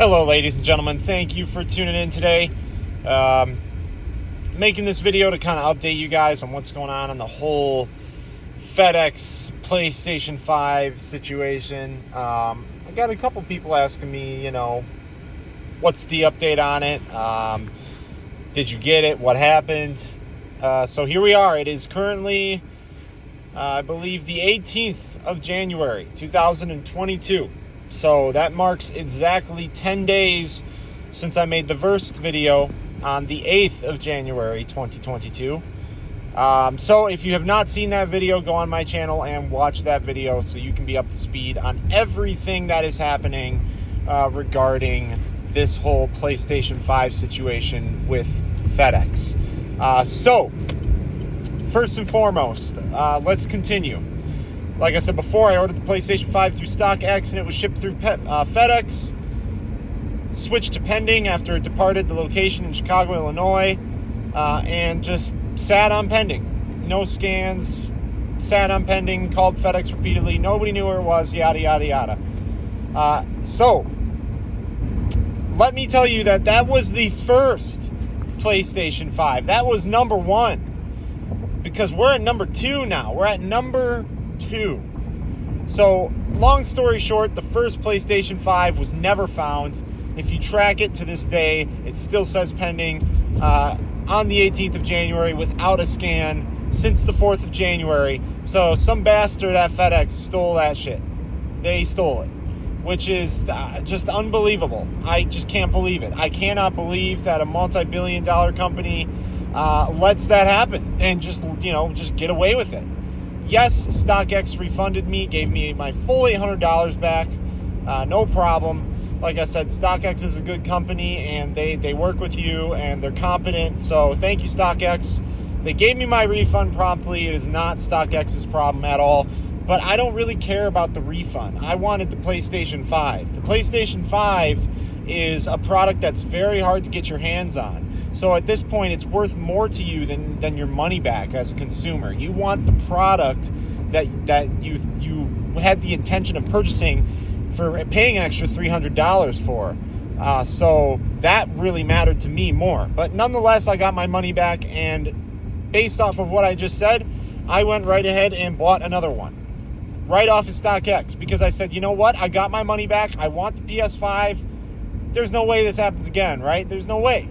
Hello, ladies and gentlemen. Thank you for tuning in today. Making this video to kind of update you guys on what's going on in the whole FedEx PlayStation 5 situation. I got a couple people asking me, what's the update on it? Did you get it? What happened? So here we are. It is currently, I believe, the 18th of January, 2022. So that marks exactly 10 days since I made the first video on the 8th of January, 2022. So if you have not seen that video, go on my channel and watch that video so you can be up to speed on everything that is happening regarding this whole PlayStation 5 situation with FedEx. So first and foremost, let's continue. Like I said before, I ordered the PlayStation 5 through StockX, and it was shipped through FedEx. Switched to pending after it departed the location in Chicago, Illinois, and just sat on pending. No scans, sat on pending, called FedEx repeatedly. Nobody knew where it was, yada, yada, yada. So, let me tell you that was the first PlayStation 5. That was number one. Because we're at number two now. We're at number 2. So, long story short, the first PlayStation 5 was never found. If you track it to this day, it still says pending on the 18th of January without a scan since the 4th of January. So, some bastard at FedEx stole that shit. They stole it, which is just unbelievable. I just can't believe it. I cannot believe that a multi-billion-dollar company lets that happen and just get away with it. Yes, StockX refunded me, gave me my full $800 back, no problem. Like I said, StockX is a good company, and they work with you, and they're competent, so thank you, StockX. They gave me my refund promptly. It is not StockX's problem at all, but I don't really care about the refund. I wanted the PlayStation 5. The PlayStation 5 is a product that's very hard to get your hands on. So at this point, it's worth more to you than your money back as a consumer. You want the product that you had the intention of purchasing for paying an extra $300 for. So that really mattered to me more. But nonetheless, I got my money back, and based off of what I just said, I went right ahead and bought another one. Right off of StockX, because I said, you know what? I got my money back. I want the PS5. There's no way this happens again, right? There's no way.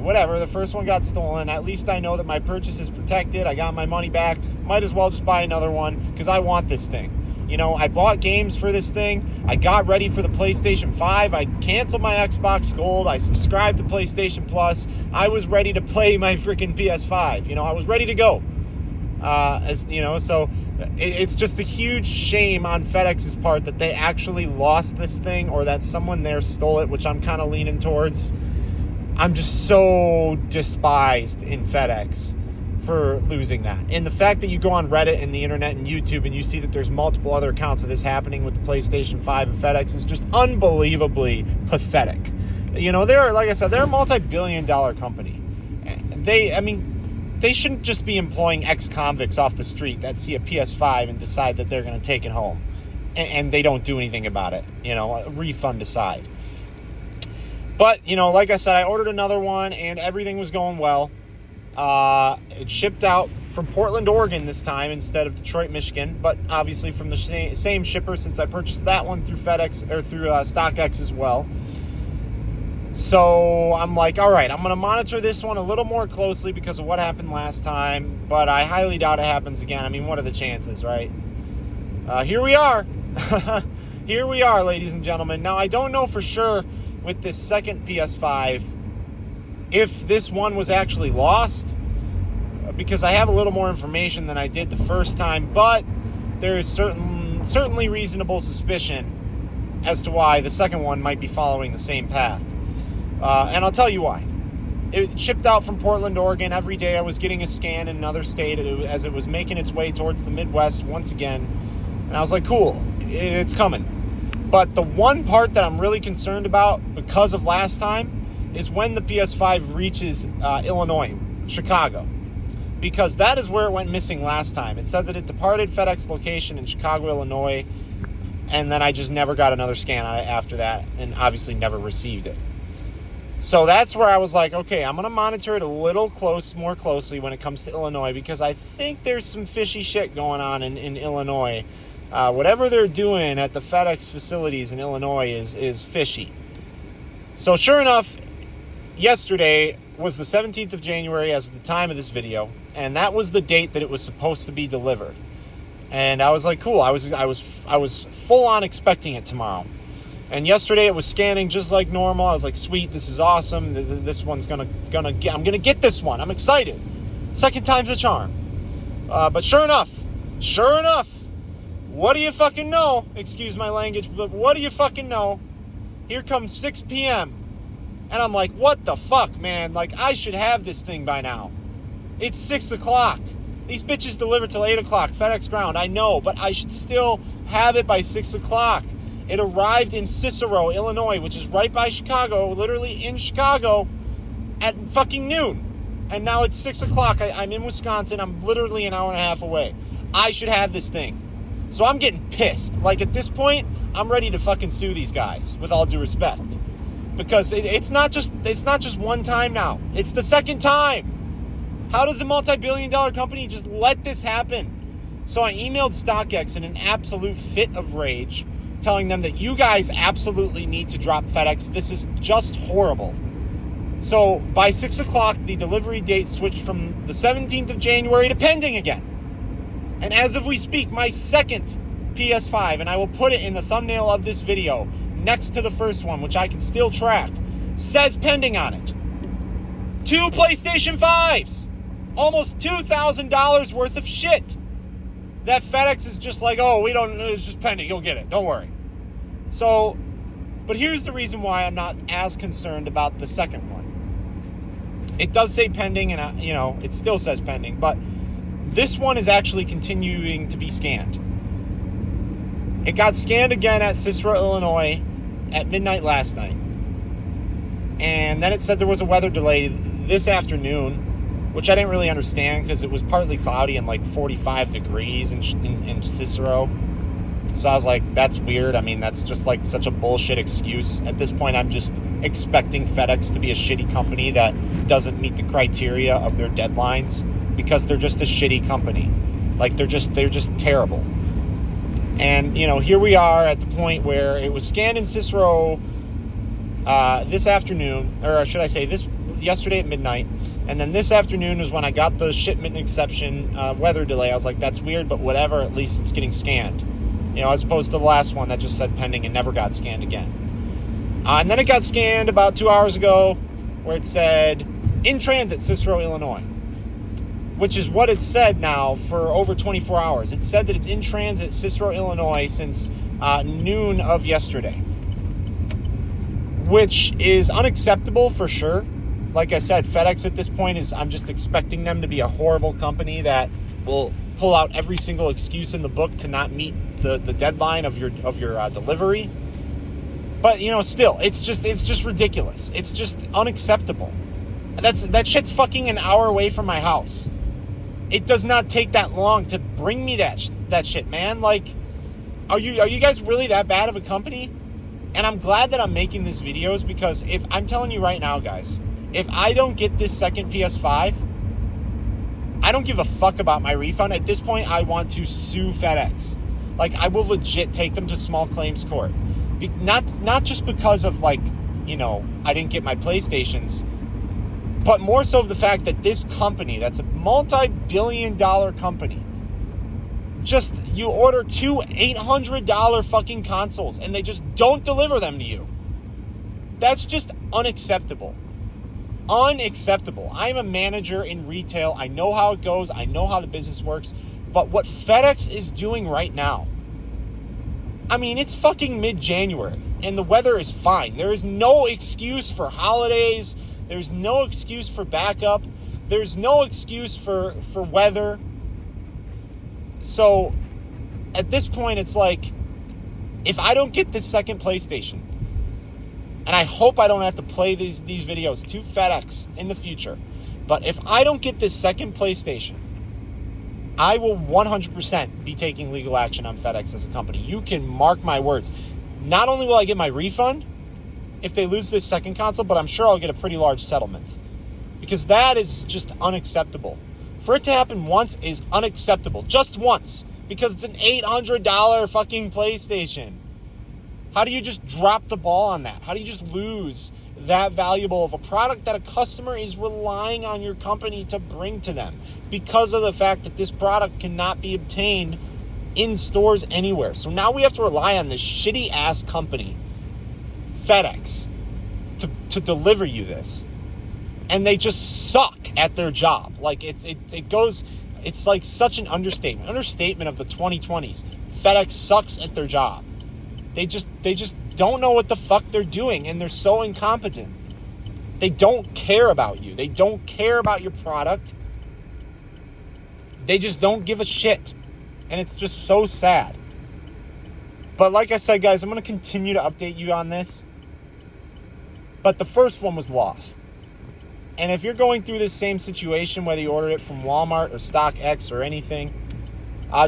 Whatever. The first one got stolen. At least I know that my purchase is protected. I got my money back. Might as well just buy another one because I want this thing. I bought games for this thing. I got ready for the PlayStation 5. I canceled my Xbox Gold. I subscribed to PlayStation Plus. I was ready to play my freaking PS5. I was ready to go. So it's just a huge shame on FedEx's part that they actually lost this thing, or that someone there stole it, which I'm kind of leaning towards. I'm just so despised in FedEx for losing that. And the fact that you go on Reddit and the internet and YouTube and you see that there's multiple other accounts of this happening with the PlayStation 5 and FedEx is just unbelievably pathetic. They're, like I said, they're a multi-billion-dollar company. They shouldn't just be employing ex-convicts off the street that see a PS5 and decide that they're going to take it home. And they don't do anything about it, a refund aside. But, like I said, I ordered another one, and everything was going well. It shipped out from Portland, Oregon this time instead of Detroit, Michigan, but obviously from the same shipper, since I purchased that one through FedEx or through StockX as well. So I'm like, all right, I'm going to monitor this one a little more closely because of what happened last time, but I highly doubt it happens again. What are the chances, right? Here we are. Here we are, ladies and gentlemen. Now, I don't know for sure with this second PS5 if this one was actually lost, because I have a little more information than I did the first time, but there is certainly reasonable suspicion as to why the second one might be following the same path. And I'll tell you why. It shipped out from Portland, Oregon. Every day I was getting a scan in another state as it was making its way towards the Midwest once again. And I was like, cool, it's coming. But the one part that I'm really concerned about because of last time is when the PS5 reaches Illinois, Chicago. Because that is where it went missing last time. It said that it departed FedEx location in Chicago, Illinois, And then I just never got another scan on it after that, and obviously never received it. So that's where I was like, okay, I'm going to monitor it a little more closely when it comes to Illinois, because I think there's some fishy shit going on in Illinois. Whatever they're doing at the FedEx facilities in Illinois is fishy. So sure enough, yesterday was the 17th of January as of the time of this video, and that was the date that it was supposed to be delivered. And I was like, cool. I was full on expecting it tomorrow. And yesterday it was scanning just like normal. I was like, sweet, this is awesome. This one's I'm gonna get this one. I'm excited. Second time's a charm. But sure enough, what do you fucking know? Excuse my language, but what do you fucking know? Here comes 6 p.m. And I'm like, what the fuck, man? Like, I should have this thing by now. It's 6 o'clock. These bitches deliver till 8 o'clock. FedEx ground, I know, but I should still have it by 6 o'clock. It arrived in Cicero, Illinois, which is right by Chicago, literally in Chicago, at fucking noon. And now it's 6 o'clock. I'm in Wisconsin. I'm literally an hour and a half away. I should have this thing. So I'm getting pissed. Like, at this point, I'm ready to fucking sue these guys, with all due respect. Because it's not just one time now. It's the second time. How does a multi-billion-dollar company just let this happen? So I emailed StockX in an absolute fit of rage, telling them that you guys absolutely need to drop FedEx. This is just horrible. So by 6 o'clock, the delivery date switched from the 17th of January to pending again. And as of we speak, my second PS5, and I will put it in the thumbnail of this video next to the first one, which I can still track, says pending on it. 2 PlayStation 5s. Almost $2,000 worth of shit. That FedEx is just like, oh, it's just pending. You'll get it. Don't worry. So, but here's the reason why I'm not as concerned about the second one. It does say pending, and it still says pending, but this one is actually continuing to be scanned. It got scanned again at Cicero, Illinois at midnight last night. And then it said there was a weather delay this afternoon, which I didn't really understand because it was partly cloudy and like 45 degrees in Cicero. So I was like, that's weird. I mean, that's just like such a bullshit excuse. At this point, I'm just expecting FedEx to be a shitty company that doesn't meet the criteria of their deadlines because they're just a shitty company. Like, they're just terrible. And, here we are at the point where it was scanned in Cicero this afternoon, or should I say yesterday at midnight. And then this afternoon was when I got the shipment exception weather delay. I was like, that's weird, but whatever, at least it's getting scanned. As opposed to the last one that just said pending and never got scanned again. And then it got scanned about 2 hours ago where it said, in transit, Cicero, Illinois. Which is what it said now for over 24 hours. It said that it's in transit, Cicero, Illinois, since noon of yesterday. Which is unacceptable for sure. Like I said, FedEx at this point I'm just expecting them to be a horrible company that will pull out every single excuse in the book to not meet the deadline of your delivery. But still, it's just ridiculous. It's just unacceptable. That shit's fucking an hour away from my house. It does not take that long to bring me that shit, man. Like, are you guys really that bad of a company? And I'm glad that I'm making these videos because if I'm telling you right now, guys, if I don't get this second PS5, I don't give a fuck about my refund. At this point, I want to sue FedEx. Like, I will legit take them to small claims court. Not just because of, like, I didn't get my PlayStations, but more so of the fact that this company, that's a multi-billion-dollar company, you order 2 $800 fucking consoles and they just don't deliver them to you. That's just unacceptable. Unacceptable. I'm a manager in retail. I know how it goes. I know how the business works. But what FedEx is doing right now, I mean, it's fucking mid-January and the weather is fine. There is no excuse for holidays. There's no excuse for backup. There's no excuse for weather. So at this point, it's like, if I don't get this second PlayStation, and I hope I don't have to play these videos to FedEx in the future, but if I don't get this second PlayStation, I will 100% be taking legal action on FedEx as a company. You can mark my words. Not only will I get my refund if they lose this second console, but I'm sure I'll get a pretty large settlement, because that is just unacceptable. For it to happen once is unacceptable. Just once. Because it's an $800 fucking PlayStation. How do you just drop the ball on that? How do you just lose that valuable of a product that a customer is relying on your company to bring to them, because of the fact that this product cannot be obtained in stores anywhere? So now we have to rely on this shitty ass company, FedEx, to deliver you this. And they just suck at their job. Like it's like such an understatement of the 2020s. FedEx sucks at their job. They just don't know what the fuck they're doing, and they're so incompetent. They don't care about you. They don't care about your product. They just don't give a shit. And it's just so sad. But like I said, guys, I'm going to continue to update you on this. But the first one was lost. And if you're going through this same situation, whether you ordered it from Walmart or StockX or anything,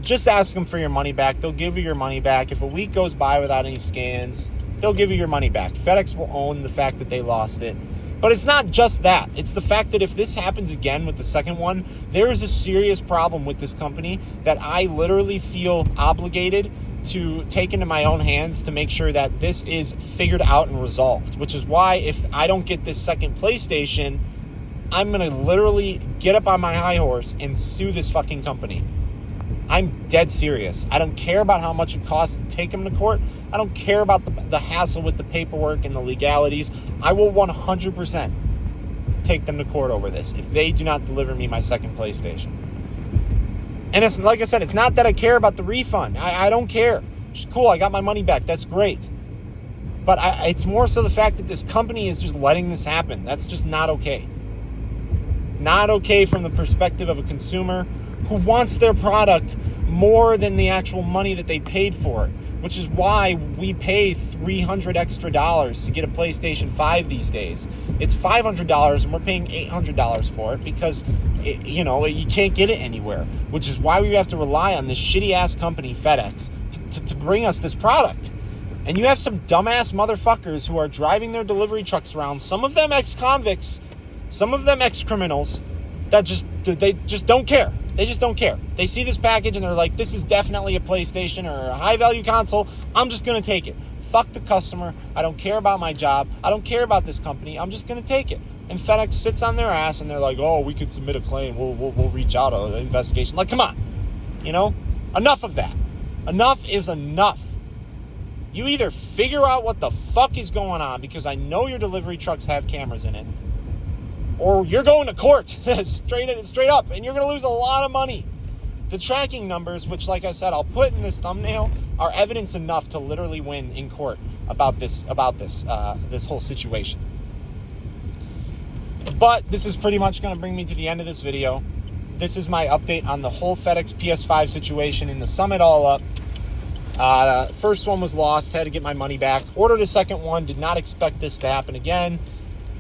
just ask them for your money back. They'll give you your money back. If a week goes by without any scans, they'll give you your money back. FedEx will own the fact that they lost it. But it's not just that. It's the fact that if this happens again with the second one, there is a serious problem with this company that I literally feel obligated to take into my own hands to make sure that this is figured out and resolved. Which is why if I don't get this second PlayStation, I'm going to literally get up on my high horse and sue this fucking company. I'm dead serious. I don't care about how much it costs to take them to court. I don't care about the hassle with the paperwork and the legalities. I will 100% take them to court over this if they do not deliver me my second PlayStation. And it's like I said, it's not that I care about the refund. I don't care. It's cool. I got my money back. That's great. But it's more so the fact that this company is just letting this happen. That's just not okay. Not okay from the perspective of a consumer who wants their product more than the actual money that they paid for it, which is why we pay $300 extra to get a PlayStation 5 these days. It's $500 and we're paying $800 for it because you can't get it anywhere, which is why we have to rely on this shitty ass company, FedEx, to bring us this product. And you have some dumbass motherfuckers who are driving their delivery trucks around, some of them ex-convicts, some of them ex-criminals, that they just don't care. They just don't care. They see this package and they're like, this is definitely a PlayStation or a high-value console. I'm just going to take it. Fuck the customer. I don't care about my job. I don't care about this company. I'm just going to take it. And FedEx sits on their ass and they're like, oh, we could submit a claim. We'll reach out an investigation. Like, come on. Enough of that. Enough is enough. You either figure out what the fuck is going on, because I know your delivery trucks have cameras in it, or you're going to court straight up, and you're going to lose a lot of money. The tracking numbers, which, like I said, I'll put in this thumbnail, are evidence enough to literally win in court about this whole situation. But this is pretty much going to bring me to the end of this video. This is my update on the whole FedEx PS5 situation, and to sum it all up, first one was lost, had to get my money back. Ordered a second one, did not expect this to happen again.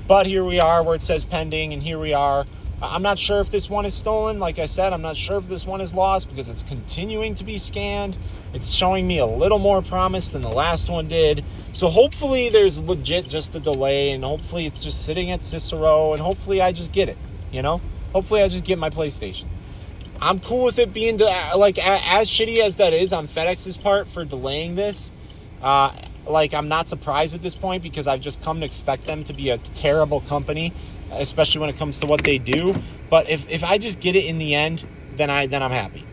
But here we are where it says pending, and here we are. I'm not sure if this one is stolen. Like I said, I'm not sure if this one is lost because it's continuing to be scanned. It's showing me a little more promise than the last one did. So hopefully there's legit just a delay, and hopefully it's just sitting at Cicero, and hopefully I just get it, Hopefully I just get my PlayStation. I'm cool with it being, as shitty as that is on FedEx's part for delaying this. I'm not surprised at this point because I've just come to expect them to be a terrible company, especially when it comes to what they do. But if I just get it in the end, then I'm happy.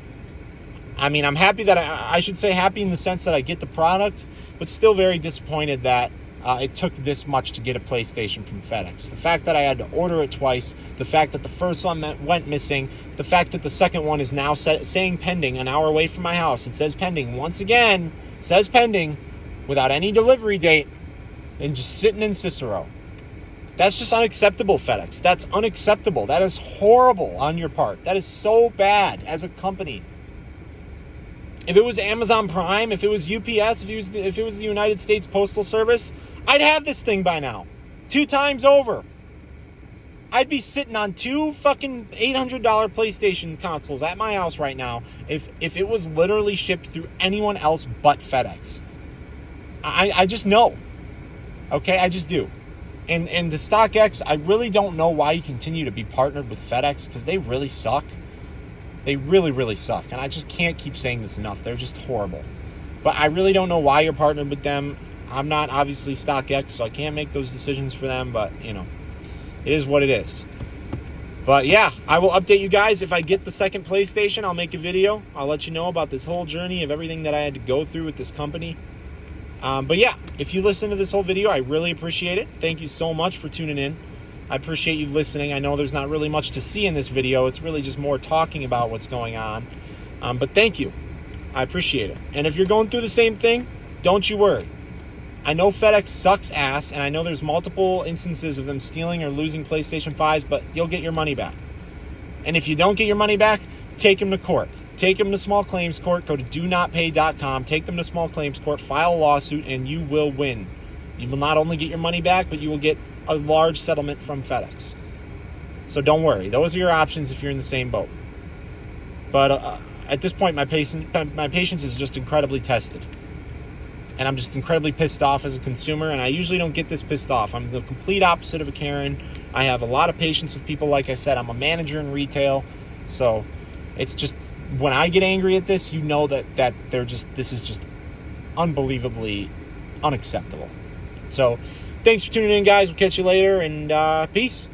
I mean, I'm happy that I should say happy in the sense that I get the product, but still very disappointed that it took this much to get a PlayStation from FedEx. The fact that I had to order it twice, the fact that the first one went missing, the fact that the second one is now saying pending an hour away from my house. It says pending. Once again, says pending without any delivery date and just sitting in Cicero. That's just unacceptable, FedEx. That's unacceptable. That is horrible on your part. That is so bad as a company. If it was Amazon Prime, if it was UPS, if it was the United States Postal Service, I'd have this thing by now. 2 times over. I'd be sitting on 2 fucking $800 PlayStation consoles at my house right now if it was literally shipped through anyone else but FedEx. I just know. Okay, I just do. And to StockX, I really don't know why you continue to be partnered with FedEx, because they really suck. They really, really suck. And I just can't keep saying this enough. They're just horrible. But I really don't know why you're partnered with them. I'm not obviously StockX, so I can't make those decisions for them. But, you know, it is what it is. But yeah, I will update you guys. If I get the second PlayStation, I'll make a video. I'll let you know about this whole journey of everything that I had to go through with this company. But yeah, if you listen to this whole video, I really appreciate it. Thank you so much for tuning in. I appreciate you listening. I know there's not really much to see in this video. It's really just more talking about what's going on. But thank you. I appreciate it. And if you're going through the same thing, don't you worry. I know FedEx sucks ass, and I know there's multiple instances of them stealing or losing PlayStation 5s, but you'll get your money back. And if you don't get your money back, take them to court. Take them to small claims court. Go to donotpay.com. Take them to small claims court. File a lawsuit, and you will win. You will not only get your money back, but you will get a large settlement from FedEx. So don't worry. Those are your options if you're in the same boat. But at this point, my patience is just incredibly tested. And I'm just incredibly pissed off as a consumer, and I usually don't get this pissed off. I'm the complete opposite of a Karen. I have a lot of patience with people. Like I said, I'm a manager in retail, so it's just, when I get angry at this, you know that this is just unbelievably unacceptable. So thanks for tuning in, guys. We'll catch you later, and peace.